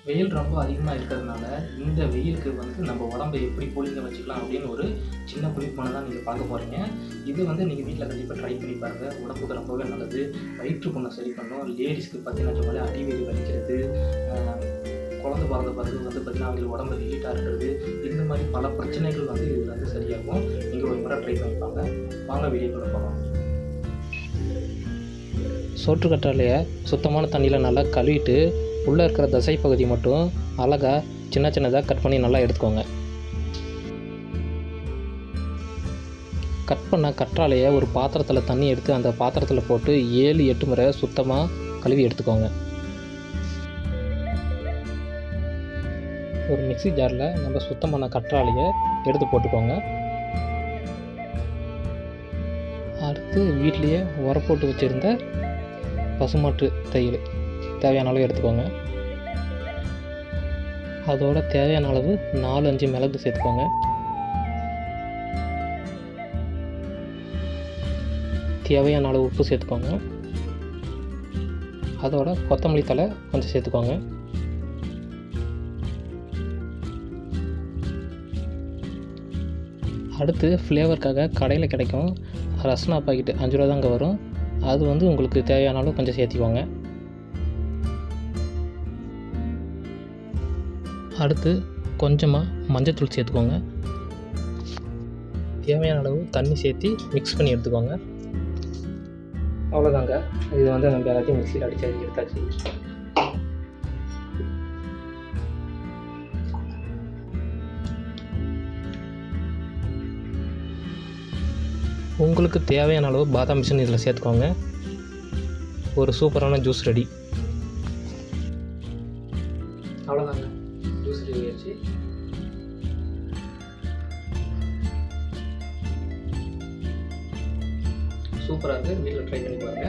வெயில் ரொம்ப அதிகமாக இருக்கிறதுனால இந்த வெயிலுக்கு நம்ம உடம்பை எப்படி கூலிங்காக வச்சுக்கலாம் அப்படின்னு ஒரு சின்ன குறிப்பான தான் நீங்கள் பார்க்க போகிறீங்க. இது நீங்கள் வீட்டில் கண்டிப்பாக ட்ரை பண்ணி பாருங்கள். உடம்புக்கு ரொம்பவே நல்லது. வயிற்று புண்ணை சரி பண்ணும். லேடிஸ்க்கு பார்த்தீங்கன்னா சொன்னாலே அடிவெளி வலிக்கிறது, குழந்தை பிறந்த பிறகு பார்த்திங்கன்னா அவங்களுக்கு உடம்பு ஹீட்டாக இருக்கிறது, இந்த மாதிரி பல பிரச்சனைகள் இது சரியாகும். நீங்கள் ஒரு முறை ட்ரை பண்ணிப்பாங்க. வாங்க வீடியோக்குள்ளே போகலாம். சோற்றுக்கற்றாழையை சுத்தமான தண்ணியில் நல்லா கழுவிட்டு உள்ளே இருக்கிற தசை பகுதி மட்டும் அழகாக சின்னதாக கட் பண்ணி நல்லா எடுத்துக்கோங்க. கட் பண்ண கற்றாழையை ஒரு பாத்திரத்தில் தண்ணி எடுத்து அந்த பாத்திரத்தில் போட்டு 7-8 முறை சுத்தமாக கழுவி எடுத்துக்கோங்க. ஒரு மிக்ஸி ஜாரில் நம்ம சுத்தம் பண்ண கற்றாழையை எடுத்து போட்டுக்கோங்க. அடுத்து வீட்லேயே உர போட்டு வச்சுருந்த பசுமாட்டு தயிர் தேவையான அளவு எடுத்துக்கோங்க. அதோட தேவையான அளவு 4-5 மிளகு சேர்த்துக்கோங்க. தேவையான அளவு உப்பு சேர்த்துக்கோங்க. அதோட கொத்தமல்லி தழை கொஞ்சம் சேர்த்துக்கோங்க. அடுத்து ஃப்ளேவருக்காக கடையில் கிடைக்கும் ரஸ்னா பாக்கெட்டு 5 ரூபா தாங்க வரும். அது உங்களுக்கு தேவையான அளவு கொஞ்சம் சேர்த்திக்கோங்க. அடுத்து கொஞ்சமாக மஞ்சத்தூள் சேர்த்துக்கோங்க. தேவையான அளவு தண்ணி சேர்த்து மிக்ஸ் பண்ணி எடுத்துக்கோங்க. அவ்வளோதாங்க. இது நம்ம எல்லாத்தையும் மிக்சியில் அடித்து எடுத்தாச்சு. உங்களுக்கு தேவையான அளவு பாதாம் மிஷின் இதில் சேர்த்துக்கோங்க. ஒரு சூப்பரான ஜூஸ் ரெடி. அவ்வளோதாங்க, ஜூஸ் ரெடி ஆயிடுச்சு. சூப்பராக இருக்குது. வீட்டில் ட்ரை பண்ணி பாருங்கள்.